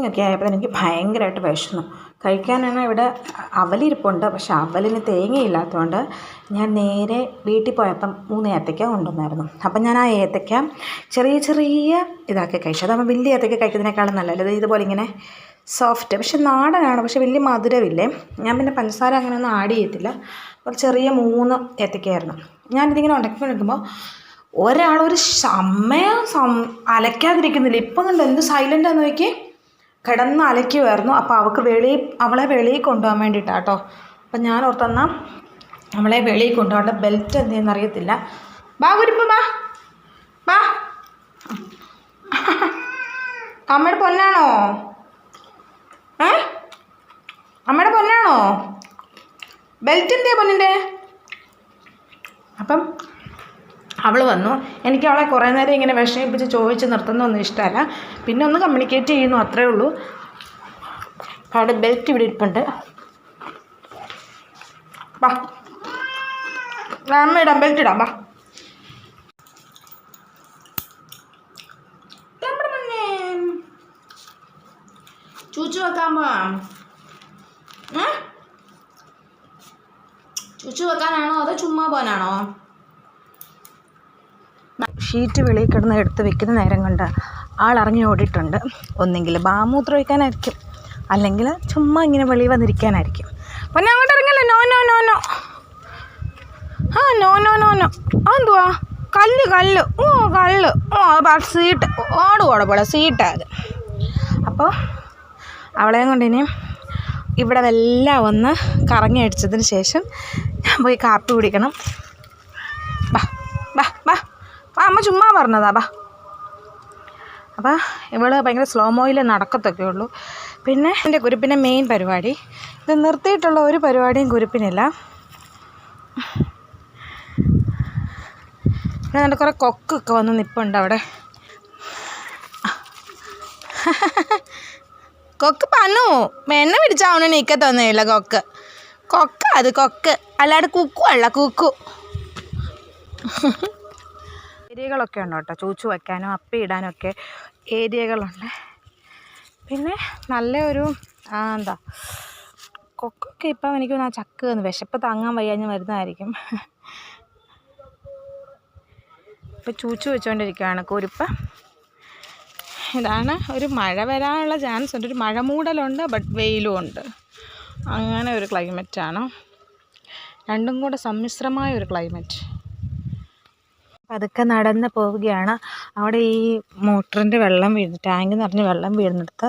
Evening ഒക്കെ ആയപ്പോൾ എനിക്ക് ഭയങ്കരമായിട്ട് വിശന്നു. കഴിക്കാനാണ് ഇവിടെ അവലിരിപ്പുണ്ട്. പക്ഷെ അവലിന് തേങ്ങയില്ലാത്തതുകൊണ്ട് ഞാൻ നേരെ വീട്ടിൽ പോയപ്പം 3 ഏത്തയ്ക്ക കൊണ്ടുവന്നായിരുന്നു. അപ്പം ഞാൻ ആ ഏത്തയ്ക്ക ചെറിയ ചെറിയ ഇതാക്കി കഴിച്ചു. അതാകുമ്പോൾ വലിയ ഏത്തയ്ക്ക കഴിക്കുന്നതിനേക്കാളും നല്ലത് ഇതുപോലെ ഇങ്ങനെ സോഫ്റ്റ്. പക്ഷെ നാടനാണ്, പക്ഷെ വലിയ മധുരമില്ലേ. ഞാൻ പിന്നെ പഞ്ചസാര അങ്ങനെയൊന്നും ആഡ് ചെയ്യത്തില്ല. ഒരു ചെറിയ 3 ഏത്തയ്ക്കയായിരുന്നു. ഞാനിതിങ്ങനെ ഉണ്ടാക്കിക്കൊണ്ടിരിക്കുമ്പോൾ ഒരാളൊരു അലക്കാതിരിക്കുന്നില്ല. ഇപ്പം കണ്ടോ എന്ത് സൈലൻ്റാന്ന് നോക്കി, കിടന്ന് അലക്കുമായിരുന്നു. അപ്പോൾ അവളെ വെളിയിൽ കൊണ്ടുപോകാൻ വേണ്ടിയിട്ടാണ് കേട്ടോ. അപ്പം ഞാൻ ഓർത്തെന്നാൽ അവളെ വെളിയിൽ കൊണ്ടുപോകേണ്ട ബെൽറ്റ് എന്തെന്ന് അറിയത്തില്ല. ബാ കുരിപ്പ് ബാ ബാ. അമ്മയുടെ പൊന്നാണോ? അമ്മയുടെ പൊന്നാണോ? ബെൽറ്റ് എന്തിയാ പൊന്നിൻ്റെ? അപ്പം അവൾ വന്നു. എനിക്ക് അവളെ കുറേ നേരം ഇങ്ങനെ വിഷമിപ്പിച്ച് ചോദിച്ച് നിർത്തുന്നതൊന്നും ഇഷ്ടമല്ല. പിന്നെ ഒന്ന് കമ്മ്യൂണിക്കേറ്റ് ചെയ്യുന്നു, അത്രേ ഉള്ളൂ. അവിടെ ബെൽറ്റ് ഇവിടെ ഇരിപ്പുണ്ട്. ബാ അമ്മ ഇടാം, ബെൽറ്റ് ഇടാം. ബാ ചൂച്ചു വെക്കാൻ പോവാം. ചൂച്ചു വെക്കാനാണോ അതോ ചുമ്മാ പോകാനാണോ? ഷീറ്റ് വെളിയിൽ കിടന്ന് എടുത്ത് വെക്കുന്ന നേരം കൊണ്ട് ആളിറങ്ങി ഓടിയിട്ടുണ്ട്. ഒന്നെങ്കിൽ ബാമൂത്രം ഒഴിക്കാനായിരിക്കും, അല്ലെങ്കിൽ ചുമ്മാ ഇങ്ങനെ വെളിയിൽ വന്നിരിക്കാനായിരിക്കും. പിന്നെ അങ്ങോട്ട് ഇറങ്ങല്ലേ. No no no no. No no no no. അതെന്തുവാ? കല്ല് കല്ല് കല്ല് സീറ്റ് ഓടുകൂടെ സീറ്റാത്. അപ്പോൾ അവളെയും കൊണ്ട് ഇനി ഇവിടെ എല്ലാം ഒന്ന് കറങ്ങി അടിച്ചതിന് ശേഷം ഞാൻ പോയി കാപ്പി കുടിക്കണം. ബാ ബാ ബാ. അമ്മ ചുമ്മാ പറഞ്ഞതാ. ബാ. അപ്പോൾ ഇവള് ഭയങ്കര സ്ലോ മോയിൽ നടക്കത്തൊക്കെ ഉള്ളൂ. പിന്നെ എൻ്റെ കുരുപ്പിൻ്റെ മെയിൻ പരിപാടി, ഇത് നിർത്തിയിട്ടുള്ള ഒരു പരിപാടിയും കുരുപ്പിനില്ല. പിന്നെ നല്ല കുറേ കൊക്കൊക്കെ വന്ന് നിൽപ്പുണ്ട് അവിടെ. കൊക്ക് പന്നു എണ്ണ പിടിച്ചാവണ നീക്കത്തൊന്നുമില്ല. കൊക്ക് അത് കൊക്ക്, അല്ലാണ്ട് കുക്കു അല്ല കുക്കു. ഏരിയകളൊക്കെ ഉണ്ട് കേട്ടോ, ചൂച്ചു വയ്ക്കാനും അപ്പി ഇടാനും ഒക്കെ ഏരിയകളുണ്ട്. പിന്നെ നല്ല ഒരു എന്താ കൊക്കൊക്കെ ഇപ്പം എനിക്ക് ആ ചക്ക് തന്നു. വിശപ്പ് താങ്ങാൻ വയ്യാഞ്ഞ് വരുന്നതായിരിക്കും. ഇപ്പം ചൂച്ചു വെച്ചുകൊണ്ടിരിക്കുകയാണ് കുരുപ്പ്. ഇതാണ് ഒരു മഴ വരാനുള്ള ചാൻസ് ഉണ്ട്. ഒരു മഴ മൂടലുണ്ട്, ബട്ട് വെയിലും ഉണ്ട്. അങ്ങനെ ഒരു ക്ലൈമറ്റാണ്. രണ്ടും കൂടെ സമ്മിശ്രമായ ഒരു ക്ലൈമറ്റ്. പതുക്കെ നടന്ന് പോവുകയാണ്. അവിടെ ഈ മോട്ടറിൻ്റെ വെള്ളം വീഴുന്നു, ടാങ്ക് നിറഞ്ഞ് വെള്ളം വീഴുന്നിടത്ത്